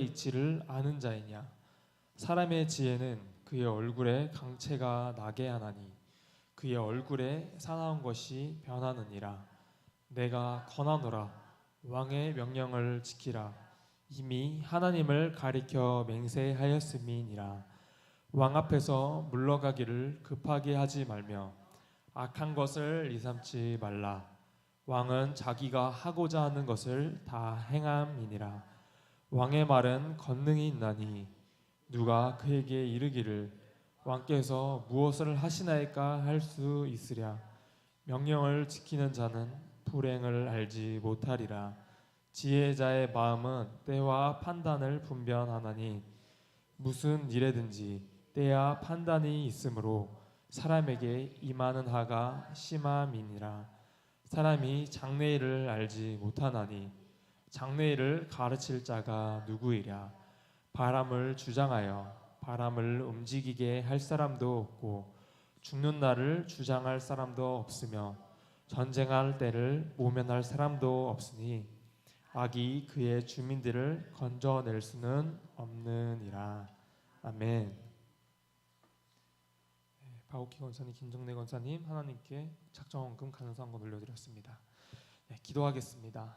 이치를 아는 자이냐. 사람의 지혜는 그의 얼굴에 강체가 나게 하나니 그의 얼굴에 사나운 것이 변하느니라. 내가 권하노라. 왕의 명령을 지키라. 이미 하나님을 가리켜 맹세하였음이니라. 왕 앞에서 물러가기를 급하게 하지 말며 악한 것을 이삼지 말라. 왕은 자기가 하고자 하는 것을 다 행함이니라. 왕의 말은 권능이 있나니 누가 그에게 이르기를 왕께서 무엇을 하시나이까 할 수 있으랴. 명령을 지키는 자는 불행을 알지 못하리라. 지혜자의 마음은 때와 판단을 분별하나니 무슨 일에든지 때와 판단이 있으므로 사람에게 임하는 하가 심함이니라. 사람이 장래일을 알지 못하나니 장래일을 가르칠 자가 누구이랴. 바람을 주장하여 바람을 움직이게 할 사람도 없고 죽는 날을 주장할 사람도 없으며 전쟁할 때를 모면할 사람도 없으니 악이 그의 주민들을 건져낼 수는 없느니라. 아멘. 박옥희 권사님, 김정래 권사님, 하나님께 작정헌금 간성한권 올려드렸습니다. 기도하겠습니다.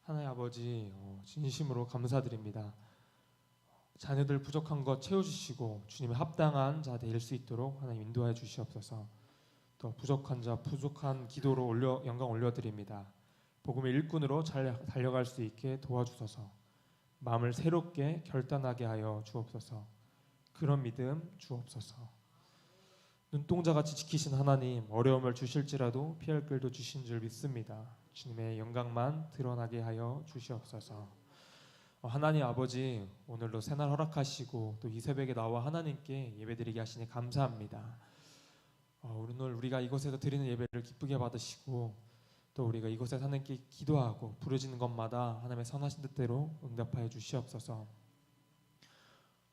하나님 아버지, 진심으로 감사드립니다. 자녀들 부족한 것 채워주시고 주님의 합당한 자 될 수 있도록 하나님 인도하여 주시옵소서. 또 부족한 자 부족한 기도로 영광 올려드립니다. 복음의 일꾼으로 잘 달려갈 수 있게 도와주소서. 마음을 새롭게 결단하게 하여 주옵소서. 그런 믿음 주옵소서. 눈동자같이 지키신 하나님, 어려움을 주실지라도 피할 길도 주신 줄 믿습니다. 주님의 영광만 드러나게 하여 주시옵소서. 하나님 아버지, 오늘도 새날 허락하시고 또 이 새벽에 나와 하나님께 예배드리게 하시니 감사합니다. 오늘 우리가 이곳에서 드리는 예배를 기쁘게 받으시고 또 우리가 이곳에서 하나님께 기도하고 부르짖는 것마다 하나님의 선하신 뜻대로 응답하여 주시옵소서.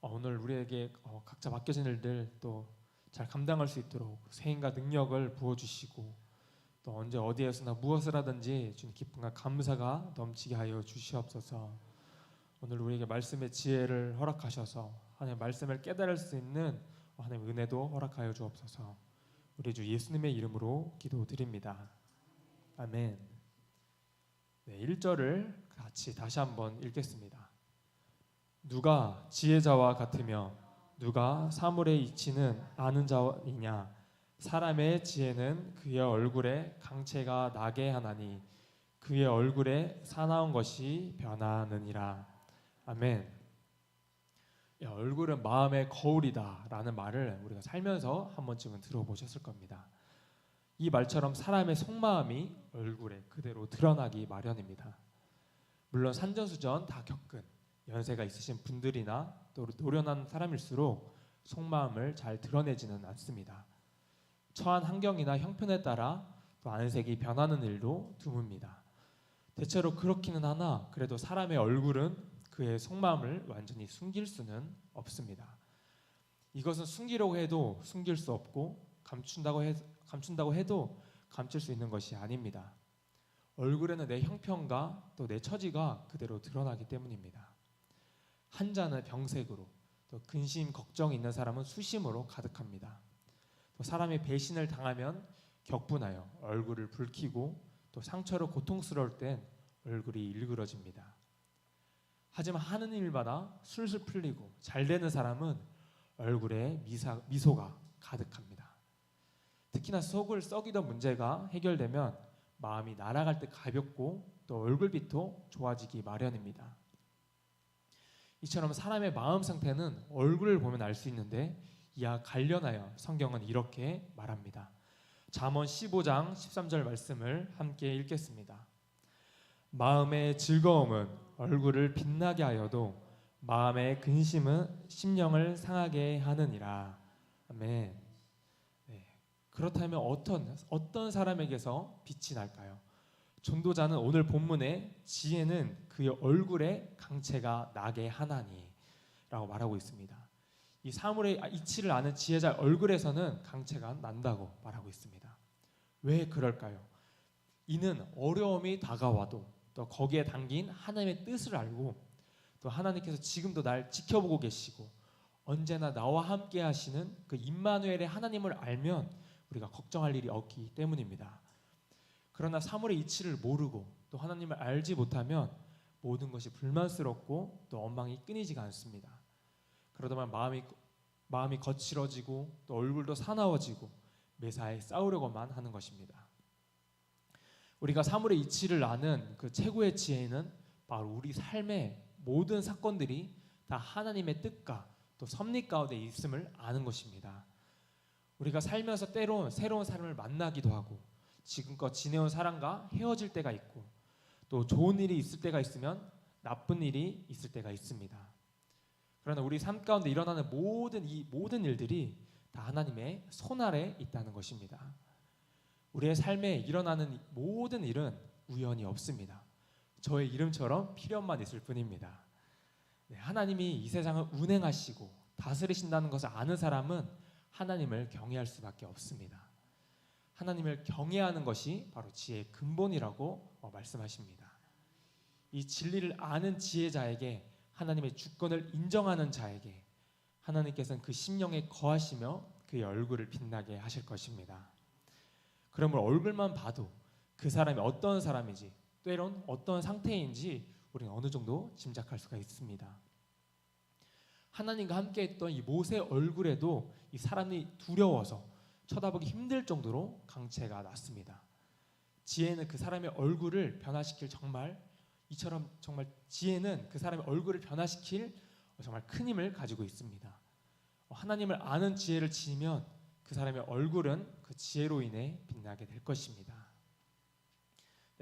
오늘 우리에게 각자 맡겨진 일들 또 잘 감당할 수 있도록 세임과 능력을 부어주시고 또 언제 어디에서나 무엇을 하든지 주님 기쁨과 감사가 넘치게 하여 주시옵소서. 오늘 우리에게 말씀의 지혜를 허락하셔서 하나님의 말씀을 깨달을 수 있는 하나님의 은혜도 허락하여 주옵소서. 우리 주 예수님의 이름으로 기도드립니다. 아멘. 1절을 같이 다시 한번 읽겠습니다. 누가 지혜자와 같으며 누가 사물의 이치는 아는 자이냐. 사람의 지혜는 그의 얼굴에 강체가 나게 하나니 그의 얼굴에 사나운 것이 변하느니라. 아멘. 얼굴은 마음의 거울이다 라는 말을 우리가 살면서 한 번쯤은 들어보셨을 겁니다. 이 말처럼 사람의 속마음이 얼굴에 그대로 드러나기 마련입니다. 물론 산전수전 다 겪은 연세가 있으신 분들이나 또 노련한 사람일수록 속마음을 잘 드러내지는 않습니다. 처한 환경이나 형편에 따라 또 안색이 변하는 일도 드뭅니다. 대체로 그렇기는 하나 그래도 사람의 얼굴은 그의 속마음을 완전히 숨길 수는 없습니다. 이것은 숨기려고 해도 숨길 수 없고 감춘다고 해도 감출 수 있는 것이 아닙니다. 얼굴에는 내 형편과 또 내 처지가 그대로 드러나기 때문입니다. 한자는 병색으로, 또 근심, 걱정이 있는 사람은 수심으로 가득합니다. 또 사람이 배신을 당하면 격분하여 얼굴을 붉히고 또 상처로 고통스러울 땐 얼굴이 일그러집니다. 하지만 하는 일마다 술술 풀리고 잘 되는 사람은 얼굴에 미소가 가득합니다. 특히나 속을 썩이던 문제가 해결되면 마음이 날아갈 때 가볍고 또 얼굴빛도 좋아지기 마련입니다. 이처럼 사람의 마음 상태는 얼굴을 보면 알 수 있는데 이와 관련하여 성경은 이렇게 말합니다. 잠언 15장 13절 말씀을 함께 읽겠습니다. 마음의 즐거움은 얼굴을 빛나게 하여도 마음의 근심은 심령을 상하게 하느니라. 아멘. 그렇다면 어떤 사람에게서 빛이 날까요? 전도자는 오늘 본문에 지혜는 그의 얼굴에 강체가 나게 하나니 라고 말하고 있습니다. 이 사물의 이치를 아는 지혜자 얼굴에서는 강체가 난다고 말하고 있습니다. 왜 그럴까요? 이는 어려움이 다가와도 또 거기에 담긴 하나님의 뜻을 알고 또 하나님께서 지금도 날 지켜보고 계시고 언제나 나와 함께 하시는 그 임마누엘의 하나님을 알면 우리가 걱정할 일이 없기 때문입니다. 그러나 사물의 이치를 모르고 또 하나님을 알지 못하면 모든 것이 불만스럽고 또 원망이 끊이지가 않습니다. 그러다 보면 마음이 거칠어지고 또 얼굴도 사나워지고 매사에 싸우려고만 하는 것입니다. 우리가 사물의 이치를 아는 그 최고의 지혜는 바로 우리 삶의 모든 사건들이 다 하나님의 뜻과 또 섭리 가운데 있음을 아는 것입니다. 우리가 살면서 때론 새로운 사람을 만나기도 하고 지금껏 지내온 사람과 헤어질 때가 있고 또 좋은 일이 있을 때가 있으면 나쁜 일이 있을 때가 있습니다. 그러나 우리 삶 가운데 일어나는 모든 일들이 다 하나님의 손 아래 있다는 것입니다. 우리의 삶에 일어나는 모든 일은 우연이 없습니다. 저의 이름처럼 필연만 있을 뿐입니다. 하나님이 이 세상을 운행하시고 다스리신다는 것을 아는 사람은 하나님을 경외할 수밖에 없습니다. 하나님을 경외하는 것이 바로 지혜의 근본이라고 말씀하십니다. 이 진리를 아는 지혜자에게 하나님의 주권을 인정하는 자에게 하나님께서는 그 심령에 거하시며 그의 얼굴을 빛나게 하실 것입니다. 그러므로 얼굴만 봐도 그 사람이 어떤 사람인지 때론 어떤 상태인지 우리는 어느 정도 짐작할 수가 있습니다. 하나님과 함께 했던 이 모세 얼굴에도 이 사람이 두려워서 쳐다보기 힘들 정도로 강체가 났습니다. 지혜는 그 사람의 얼굴을 변화시킬 이처럼 정말 지혜는 그 사람의 얼굴을 변화시킬 정말 큰 힘을 가지고 있습니다. 하나님을 아는 지혜를 지니면 그 사람의 얼굴은 그 지혜로 인해 빛나게 될 것입니다.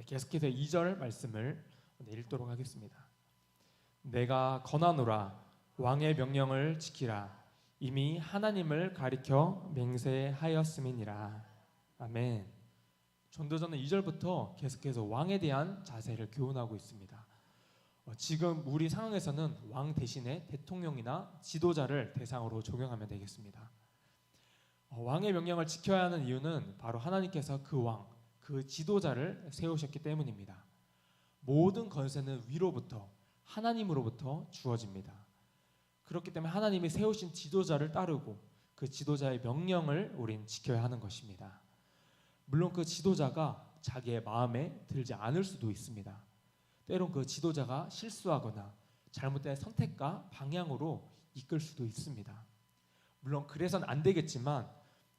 계속해서 2절 말씀을 읽도록 하겠습니다. 내가 권하노라 왕의 명령을 지키라 이미 하나님을 가리켜 맹세하였음이니라. 아멘. 전도자는 2절부터 계속해서 왕에 대한 자세를 교훈하고 있습니다. 지금 우리 상황에서는 왕 대신에 대통령이나 지도자를 대상으로 적용하면 되겠습니다. 왕의 명령을 지켜야 하는 이유는 바로 하나님께서 그 왕, 그 지도자를 세우셨기 때문입니다. 모든 권세는 위로부터 하나님으로부터 주어집니다. 그렇기 때문에 하나님이 세우신 지도자를 따르고 그 지도자의 명령을 우린 지켜야 하는 것입니다. 물론 그 지도자가 자기의 마음에 들지 않을 수도 있습니다. 때론 그 지도자가 실수하거나 잘못된 선택과 방향으로 이끌 수도 있습니다. 물론 그래서는 안 되겠지만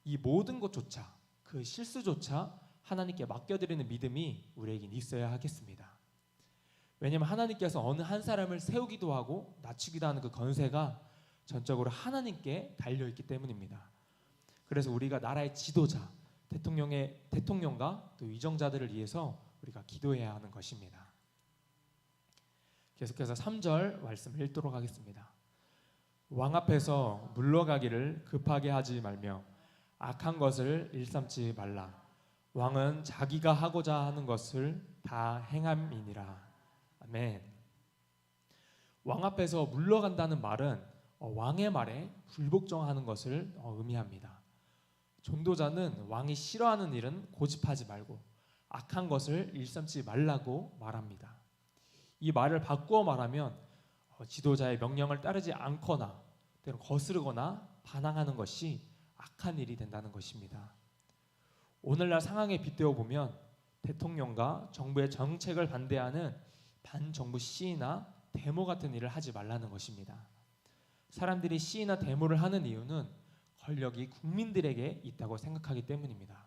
이 모든 것조차 그 실수조차 하나님께 맡겨드리는 믿음이 우리에겐 있어야 하겠습니다. 왜냐하면 하나님께서 어느 한 사람을 세우기도 하고 낮추기도 하는 그 권세가 전적으로 하나님께 달려있기 때문입니다. 그래서 우리가 나라의 지도자, 대통령과 또 위정자들을 위해서 우리가 기도해야 하는 것입니다. 계속해서 3절 말씀을 읽도록 하겠습니다. 왕 앞에서 물러가기를 급하게 하지 말며 악한 것을 일삼지 말라. 왕은 자기가 하고자 하는 것을 다 행함이니라. 아멘. 왕 앞에서 물러간다는 말은 왕의 말에 불복종하는 것을 의미합니다. 전도자는 왕이 싫어하는 일은 고집하지 말고 악한 것을 일삼지 말라고 말합니다. 이 말을 바꾸어 말하면 지도자의 명령을 따르지 않거나 때로 거스르거나 반항하는 것이 악한 일이 된다는 것입니다. 오늘날 상황에 빗대어 보면 대통령과 정부의 정책을 반대하는 반정부 시위나 데모 같은 일을 하지 말라는 것입니다. 사람들이 시위나 데모를 하는 이유는 권력이 국민들에게 있다고 생각하기 때문입니다.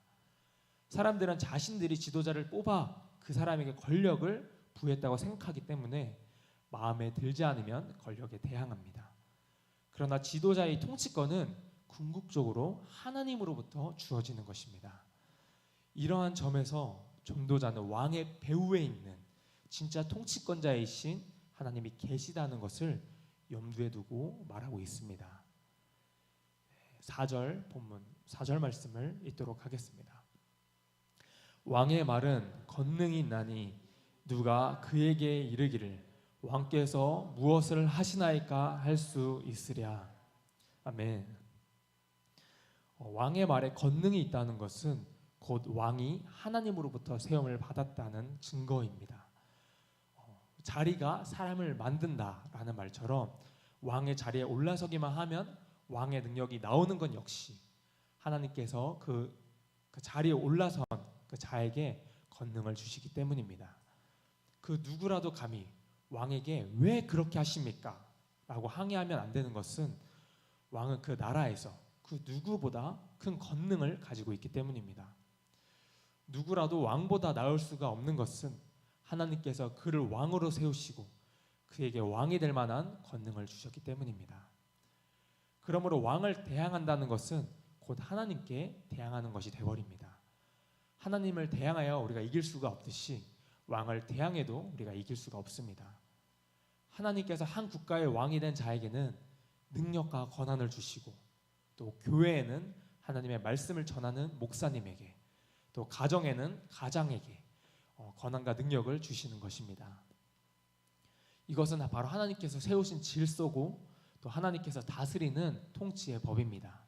사람들은 자신들이 지도자를 뽑아 그 사람에게 권력을 부했다고 생각하기 때문에 마음에 들지 않으면 권력에 대항합니다. 그러나 지도자의 통치권은 궁극적으로 하나님으로부터 주어지는 것입니다. 이러한 점에서 전도자는 왕의 배후에 있는 진짜 통치권자이신 하나님이 계시다는 것을 염두에 두고 말하고 있습니다. 4절 본문 4절 말씀을 읽도록 하겠습니다. 왕의 말은 권능이 있나니 누가 그에게 이르기를 왕께서 무엇을 하시나이까 할 수 있으랴. 아멘. 왕의 말에 권능이 있다는 것은 곧 왕이 하나님으로부터 세움을 받았다는 증거입니다. 자리가 사람을 만든다라는 말처럼 왕의 자리에 올라서기만 하면 왕의 능력이 나오는 건 역시 하나님께서 그 자리에 올라선 그 자에게 권능을 주시기 때문입니다. 그 누구라도 감히 왕에게 왜 그렇게 하십니까? 라고 항의하면 안 되는 것은 왕은 그 나라에서 그 누구보다 큰 권능을 가지고 있기 때문입니다. 누구라도 왕보다 나을 수가 없는 것은 하나님께서 그를 왕으로 세우시고 그에게 왕이 될 만한 권능을 주셨기 때문입니다. 그러므로 왕을 대항한다는 것은 곧 하나님께 대항하는 것이 되어버립니다. 하나님을 대항하여 우리가 이길 수가 없듯이 왕을 대항해도 우리가 이길 수가 없습니다. 하나님께서 한 국가의 왕이 된 자에게는 능력과 권한을 주시고 또 교회에는 하나님의 말씀을 전하는 목사님에게 또 가정에는 가장에게 권한과 능력을 주시는 것입니다. 이것은 바로 하나님께서 세우신 질서고 또 하나님께서 다스리는 통치의 법입니다.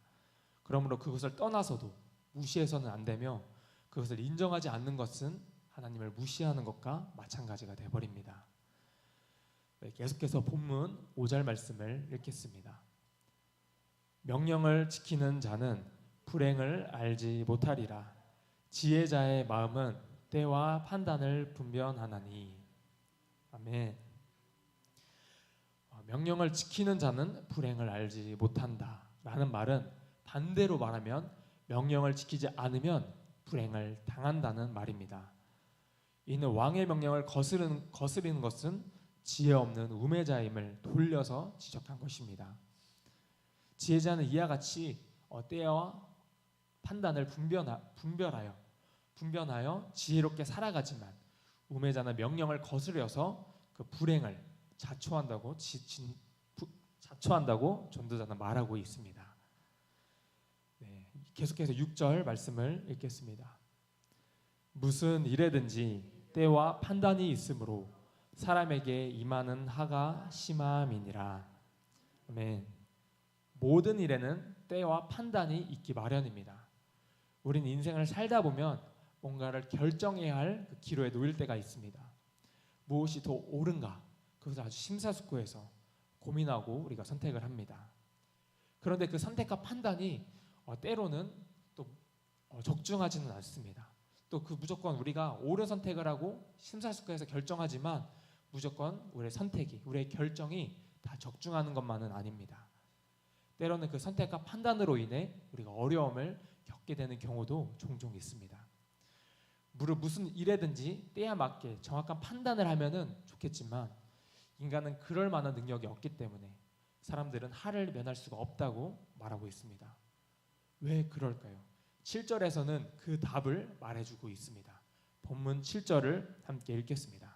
그러므로 그것을 떠나서도 무시해서는 안 되며 그것을 인정하지 않는 것은 하나님을 무시하는 것과 마찬가지가 되어버립니다. 계속해서 본문 5절 말씀을 읽겠습니다. 명령을 지키는 자는 불행을 알지 못하리라. 지혜자의 마음은 때와 판단을 분별하나니. 아멘. 명령을 지키는 자는 불행을 알지 못한다 라는 말은 반대로 말하면 명령을 지키지 않으면 불행을 당한다는 말입니다. 이는 왕의 명령을 거스르는 것은 지혜 없는 우매자임을 돌려서 지적한 것입니다. 지혜자는 이와 같이 때와 판단을 분별하여 지혜롭게 살아가지만 우매자는 명령을 거스려서 그 불행을 자초한다고 전도자는 말하고 있습니다. 네, 계속해서 6절 말씀을 읽겠습니다. 무슨 일에든지 때와 판단이 있으므로 사람에게 임하는 하가 심함이니라. 아멘. 모든 일에는 때와 판단이 있기 마련입니다. 우린 인생을 살다 보면 뭔가를 결정해야 할 그 기로에 놓일 때가 있습니다. 무엇이 더 옳은가? 그것을 아주 심사숙고해서 고민하고 우리가 선택을 합니다. 그런데 그 선택과 판단이 때로는 또 적중하지는 않습니다. 또 그 무조건 우리가 옳은 선택을 하고 심사숙고해서 결정하지만 무조건 우리의 선택이, 우리의 결정이 다 적중하는 것만은 아닙니다. 때로는 그 선택과 판단으로 인해 우리가 어려움을 겪게 되는 경우도 종종 있습니다. 무슨 일에든지 때에 맞게 정확한 판단을 하면은 좋겠지만 인간은 그럴 만한 능력이 없기 때문에 사람들은 하를 면할 수가 없다고 말하고 있습니다. 왜 그럴까요? 7절에서는 그 답을 말해주고 있습니다. 본문 7절을 함께 읽겠습니다.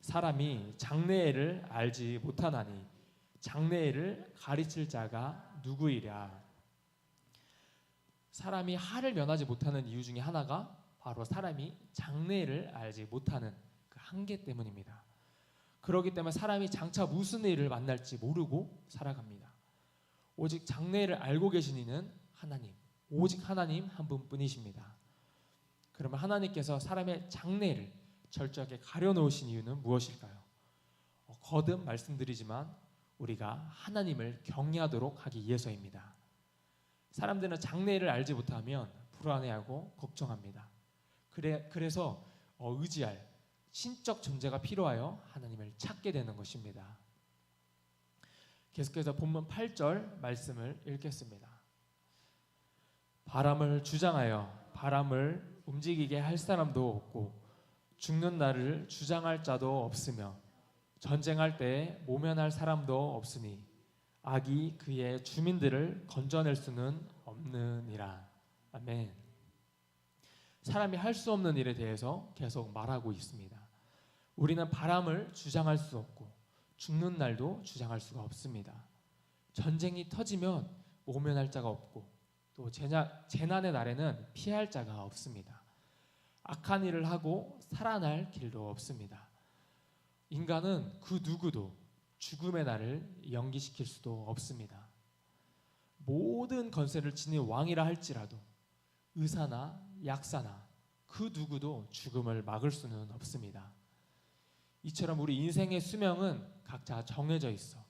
사람이 장래일을 알지 못하나니 장래일을 가르칠 자가 누구이랴. 사람이 하를 면하지 못하는 이유 중에 하나가 바로 사람이 장래일을 알지 못하는 그 한계 때문입니다. 그렇기 때문에 사람이 장차 무슨 일을 만날지 모르고 살아갑니다. 오직 장래일을 알고 계신 이는 하나님, 오직 하나님 한 분뿐이십니다. 그러면 하나님께서 사람의 장래를 철저하게 가려놓으신 이유는 무엇일까요? 거듭 말씀드리지만 우리가 하나님을 경외하도록 하기 위해서입니다. 사람들은 장래를 알지 못하면 불안해하고 걱정합니다. 그래서 의지할 신적 존재가 필요하여 하나님을 찾게 되는 것입니다. 계속해서 본문 8절 말씀을 읽겠습니다. 바람을 주장하여 바람을 움직이게 할 사람도 없고 죽는 날을 주장할 자도 없으며 전쟁할 때에 모면할 사람도 없으니 악이 그의 주민들을 건져낼 수는 없느니라. 아멘. 사람이 할 수 없는 일에 대해서 계속 말하고 있습니다. 우리는 바람을 주장할 수 없고 죽는 날도 주장할 수가 없습니다. 전쟁이 터지면 모면할 자가 없고 또 재난의 날에는 피할 자가 없습니다. 악한 일을 하고 살아날 길도 없습니다. 인간은 그 누구도 죽음의 날을 연기시킬 수도 없습니다. 모든 권세를 지닌 왕이라 할지라도 의사나 약사나 그 누구도 죽음을 막을 수는 없습니다. 이처럼 우리 인생의 수명은 각자 정해져 있어.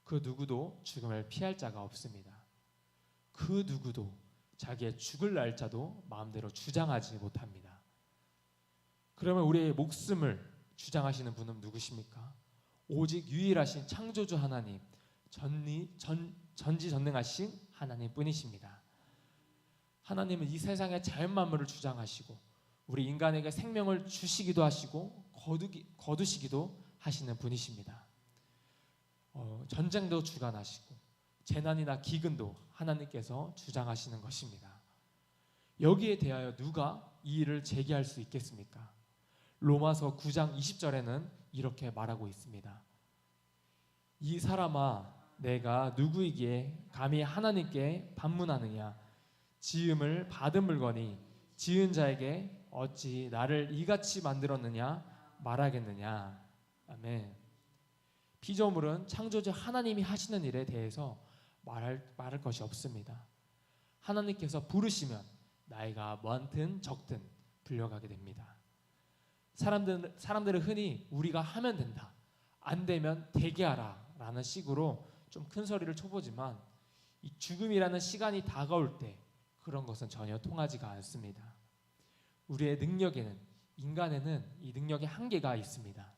그 누구도 죽음을 피할 자가 없습니다. 그 누구도 자기의 죽을 날짜도 마음대로 주장하지 못합니다. 그러면 우리의 목숨을 주장하시는 분은 누구십니까? 오직 유일하신 창조주 하나님, 전지전능하신 하나님 뿐이십니다. 하나님은 이 세상의 자연만물을 주장하시고 우리 인간에게 생명을 주시기도 하시고 거두시기도 하시는 분이십니다. 전쟁도 주관하시고 재난이나 기근도 하나님께서 주장하시는 것입니다. 여기에 대하여 누가 이 일을 제기할 수 있겠습니까? 로마서 9장 20절에는 이렇게 말하고 있습니다. 이 사람아, 내가 누구이기에 감히 하나님께 반문하느냐? 지음을 받은 물건이 지은 자에게 어찌 나를 이같이 만들었느냐 말하겠느냐. 아멘. 피조물은 창조주 하나님이 하시는 일에 대해서 말할 것이 없습니다. 하나님께서 부르시면 나이가 많든 적든 불려가게 됩니다. 사람들은 흔히 우리가 하면 된다, 안 되면 되게 하라 라는 식으로 좀 큰 소리를 쳐보지만 이 죽음이라는 시간이 다가올 때 그런 것은 전혀 통하지가 않습니다. 우리의 능력에는, 인간에는 이 능력의 한계가 있습니다.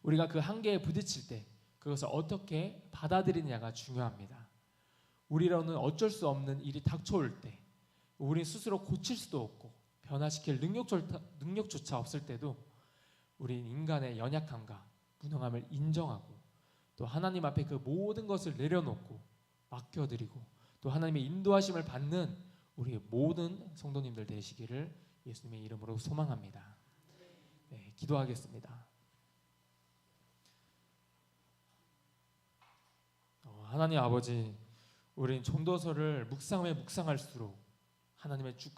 우리가 그 한계에 부딪힐 때 그것을 어떻게 받아들이느냐가 중요합니다. 우리로는 어쩔 수 없는 일이 닥쳐올 때, 우리 스스로 고칠 수도 없고 변화시킬 능력조차 없을 때도 우린 인간의 연약함과 무능함을 인정하고 또 하나님 앞에 그 모든 것을 내려놓고 맡겨드리고 또 하나님의 인도하심을 받는 우리 모든 성도님들 되시기를 예수님의 이름으로 소망합니다. 네, 기도하겠습니다. 하나님 아버지, 우린 전도서를 묵상하면 묵상할수록 하나님의 주권